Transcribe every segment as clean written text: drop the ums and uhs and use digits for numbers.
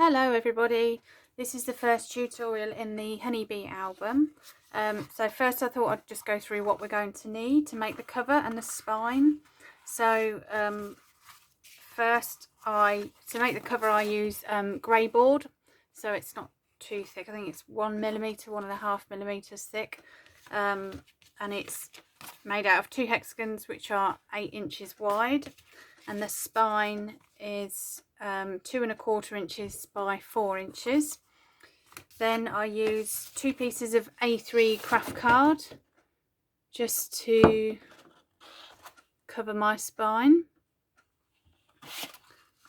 Hello everybody, this is the first tutorial in the honeybee album. So first I thought I'd just go through what we're going to need to make the cover and the spine. So first to make the cover I use grey board, so it's not too thick. I think it's 1mm, 1.5mm thick, and it's made out of 2 hexagons which are 8 inches wide, and the spine is 2¼ inches by 4 inches. Then I use 2 pieces of A3 craft card just to cover my spine,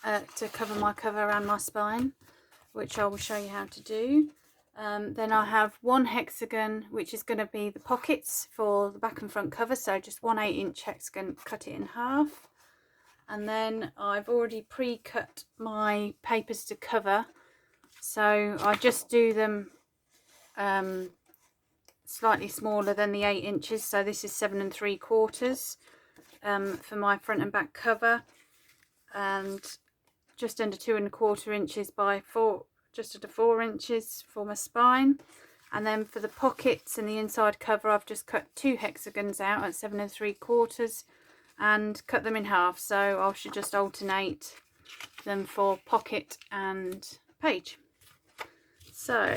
to cover my cover and my spine, which I will show you how to do. Then I have 1 hexagon, which is going to be the pockets for the back and front cover, so just 1 8-inch hexagon, cut it in half. And then I've already pre-cut my papers to cover, so I just do them slightly smaller than the 8 inches. So this is 7 3/4 for my front and back cover, and just under 2¼ inches by 4, just under 4 inches for my spine. And then for the pockets and the inside cover, I've just cut 2 hexagons out at 7 3/4 and cut them in half, so I should just alternate them for pocket and page. So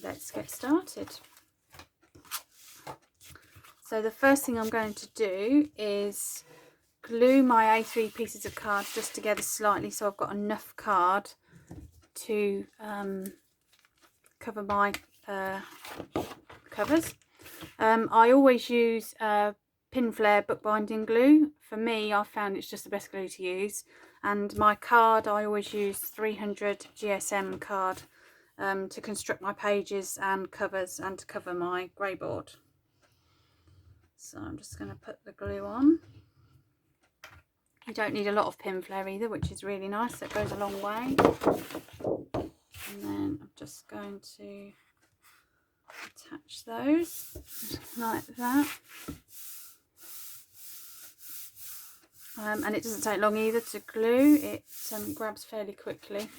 let's get started. So the first thing I'm going to do is glue my A3 pieces of card just together slightly, so I've got enough card to cover my covers. I always use pin flare bookbinding glue. For me, I found it's just the best glue to use, and my card, I always use 300 GSM card to construct my pages and covers and to cover my grey board. So I'm just going to put the glue on. You don't need a lot of pin flare either, which is really nice. It goes a long way. And then I'm just going to attach those like that. And it doesn't take long either to glue. It grabs fairly quickly.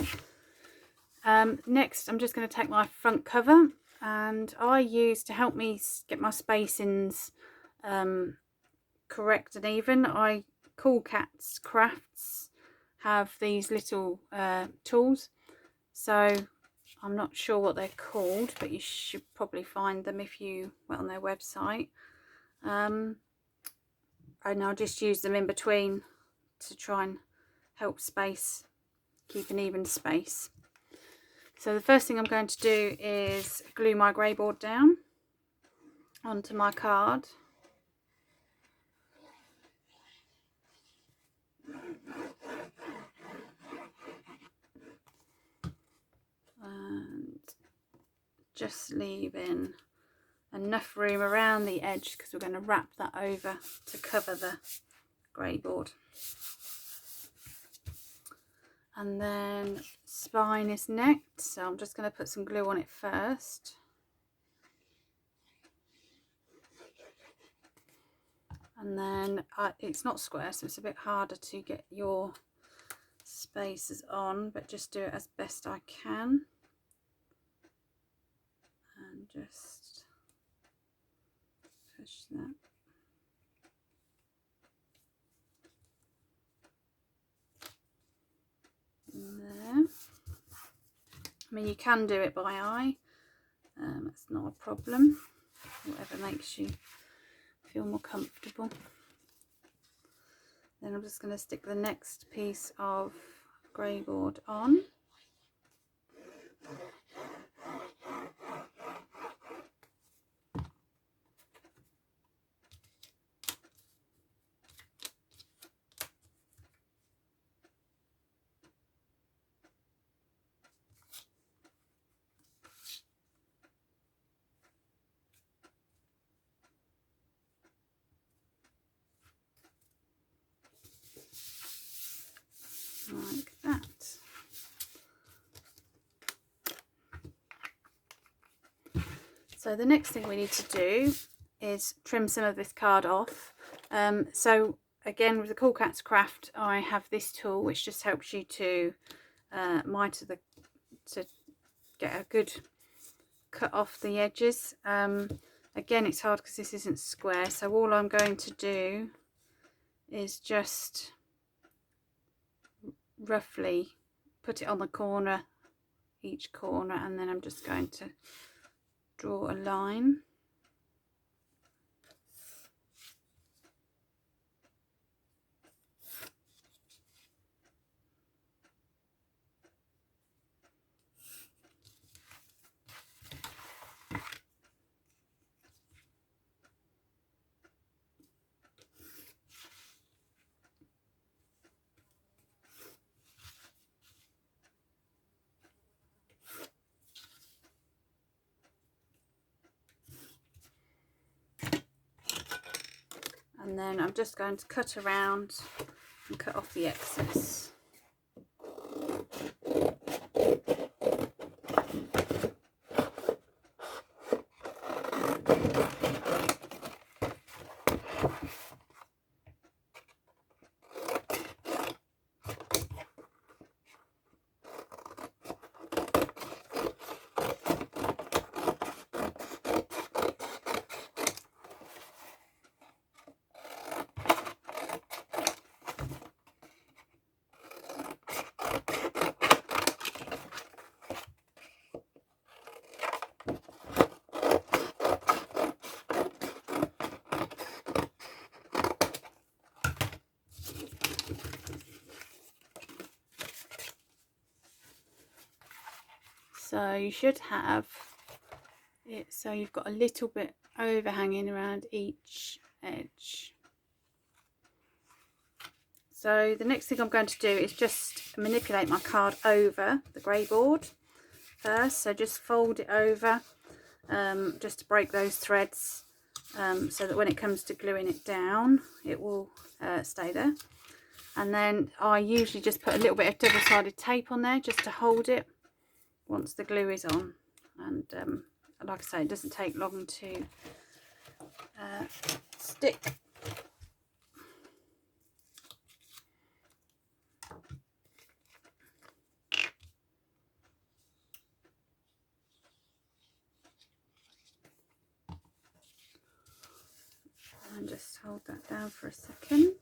Next, I'm just going to take my front cover, and I use, to help me get my spacings correct and even, Cool Cats Crafts have these little tools. So I'm not sure what they're called, but you should probably find them if you went on their website. And I'll just use them in between to try and help keep an even space. So the first thing I'm going to do is glue my grey board down onto my card. And just leaving enough room around the edge, because we're going to wrap that over to cover the grey board. And then spine is next, so I'm just going to put some glue on it first. And then it's not square, so it's a bit harder to get your spaces on, but just do it as best I can. And just push that. There. I mean, you can do it by eye, it's not a problem, whatever makes you feel more comfortable. Then I'm just going to stick the next piece of grey board on. Like that. So the next thing we need to do is trim some of this card off. So again, with the Cool Cats Craft, I have this tool which just helps you to mitre to get a good cut off the edges. Again, it's hard because this isn't square, so all I'm going to do is just roughly put it on the corner, each corner, and then I'm just going to draw a line. And then I'm just going to cut around and cut off the excess. So you should have it so you've got a little bit overhanging around each edge. So the next thing I'm going to do is just manipulate my card over the grey board first. So just fold it over just to break those threads so that when it comes to gluing it down it will stay there. And then I usually just put a little bit of double-sided tape on there just to hold it once the glue is on. And like I say, it doesn't take long to stick. And just hold that down for a second.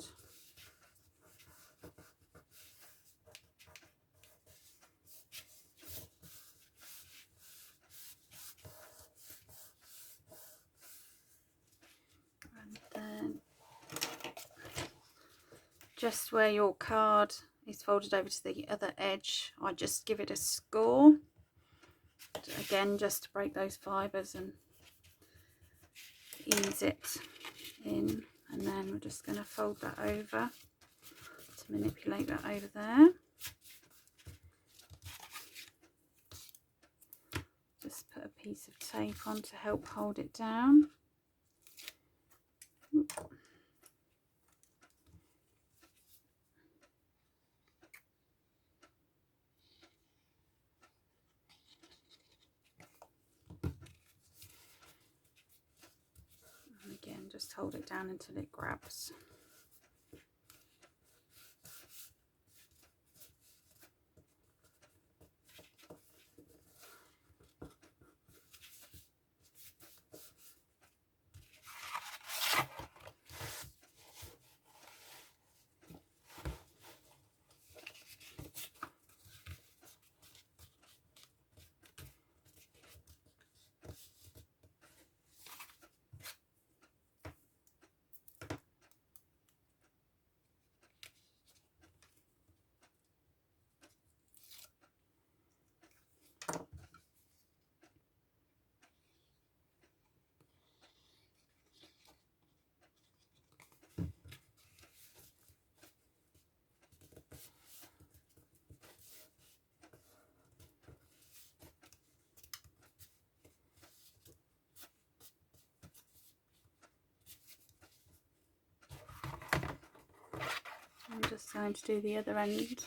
And then just where your card is folded over to the other edge, I just give it a score. Again, just to break those fibres and ease it in. And then we're just going to fold that over to manipulate that over there. Just put a piece of tape on to help hold it down. And again, just hold it down until it grabs. I'm just going to do the other end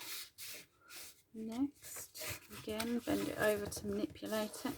next. Again, bend it over to manipulate it.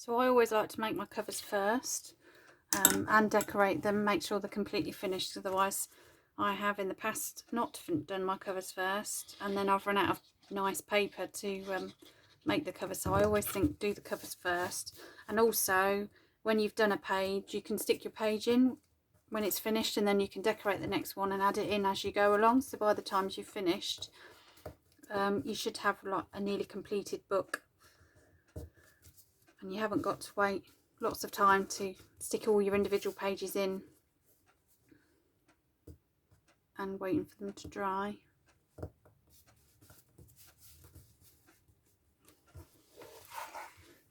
So I always like to make my covers first and decorate them, make sure they're completely finished. Otherwise, I have in the past not done my covers first, and then I've run out of nice paper to make the cover. So I always think do the covers first. And also, when you've done a page, you can stick your page in when it's finished, and then you can decorate the next one and add it in as you go along. So by the time you've finished, you should have like a nearly completed book, and you haven't got to wait lots of time to stick all your individual pages in and waiting for them to dry.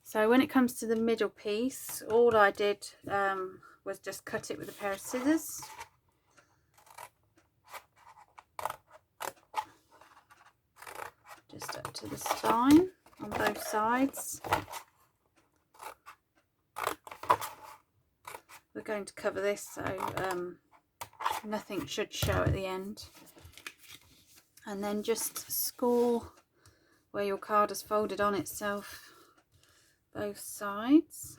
So when it comes to the middle piece, all I did was just cut it with a pair of scissors. Just up to the spine on both sides. We're going to cover this, so nothing should show at the end. And then just score where your card has folded on itself, both sides,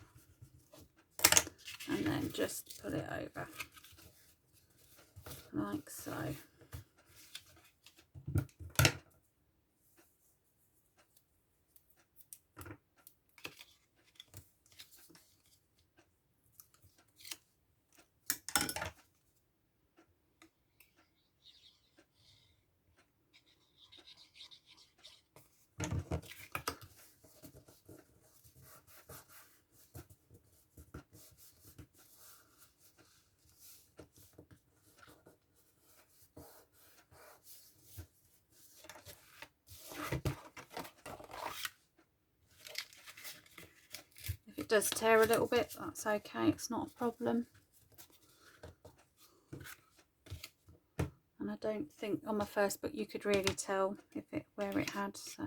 and then just pull it over like so. If it does tear a little bit, that's okay, it's not a problem. And I don't think on my first book you could really tell if it where it had, so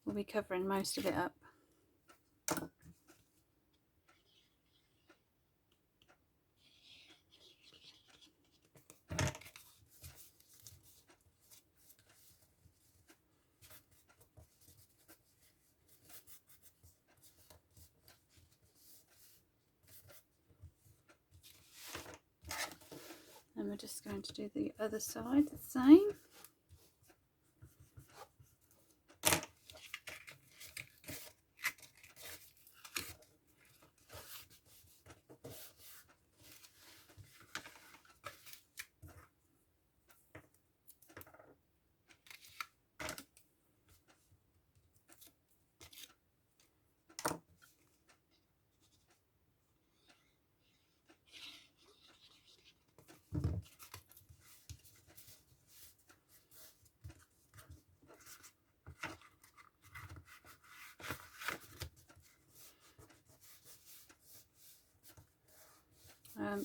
we'll be covering most of it up. And we're just going to do the other side the same.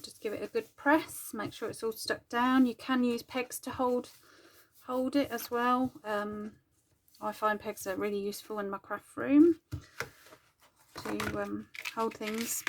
Just give it a good press, make sure it's all stuck down. You can use pegs to hold it as well. I find pegs are really useful in my craft room to hold things.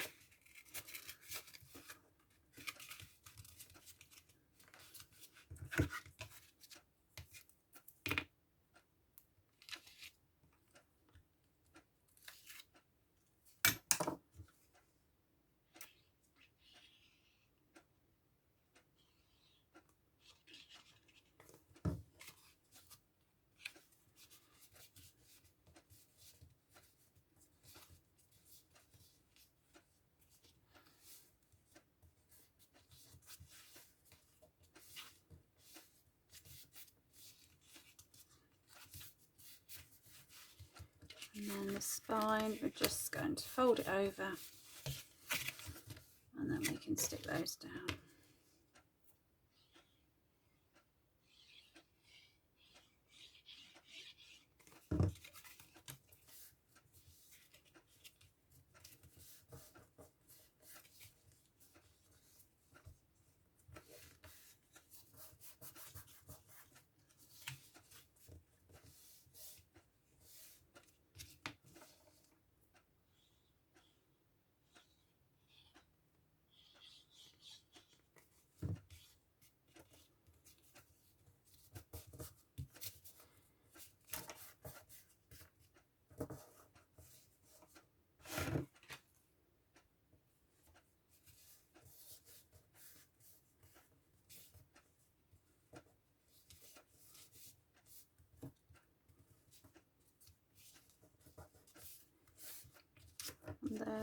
And then the spine, we're just going to fold it over, and then we can stick those down.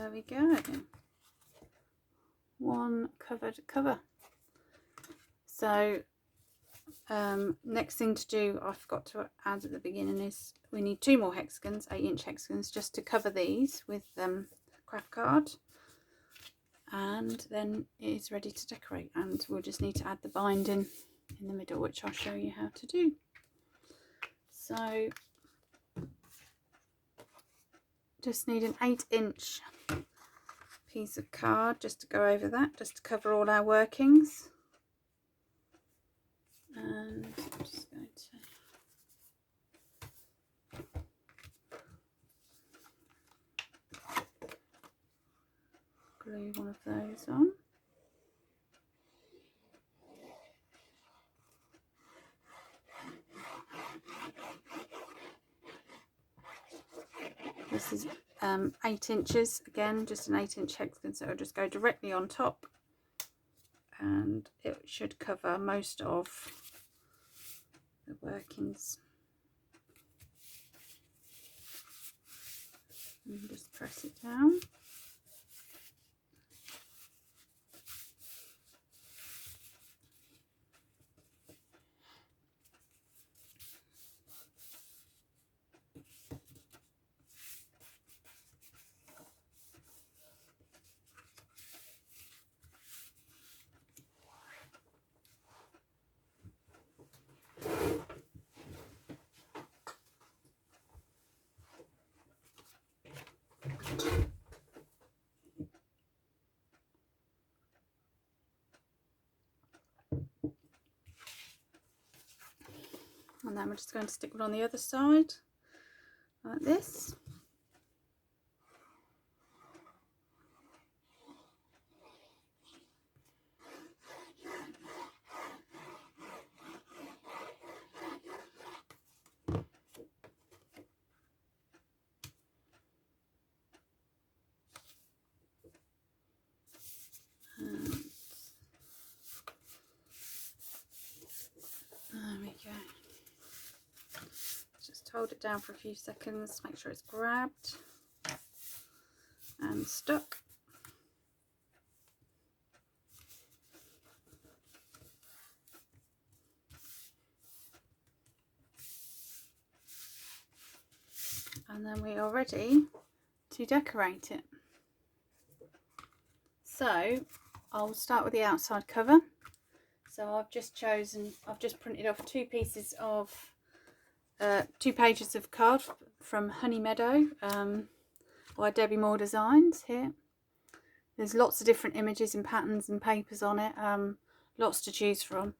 there we go. One covered cover. So next thing to do, I forgot to add at the beginning, is we need 2 more hexagons, 8-inch hexagons, just to cover these with craft card, and then it is ready to decorate. And we'll just need to add the binding in the middle, which I'll show you how to do. So just need an 8-inch piece of card just to go over that, just to cover all our workings. And I'm just going to glue one of those on. This is 8 inches, again just an 8-inch hexagon, so it'll just go directly on top, and it should cover most of the workings. And just press it down. And then we're just going to stick it on the other side like this. There we go. Just hold it down for a few seconds, make sure it's grabbed and stuck. And then we are ready to decorate it. So I'll start with the outside cover. So I've just printed off 2 pages of card from Honey Meadow by Debbie Moore Designs here. There's lots of different images and patterns and papers on it, lots to choose from,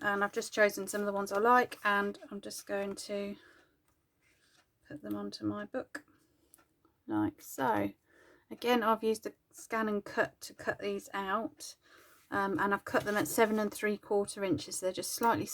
and I've just chosen some of the ones I like, and I'm just going to put them onto my book like so. Again, I've used a scan and cut to cut these out, and I've cut them at 7 3/4 inches. They're just slightly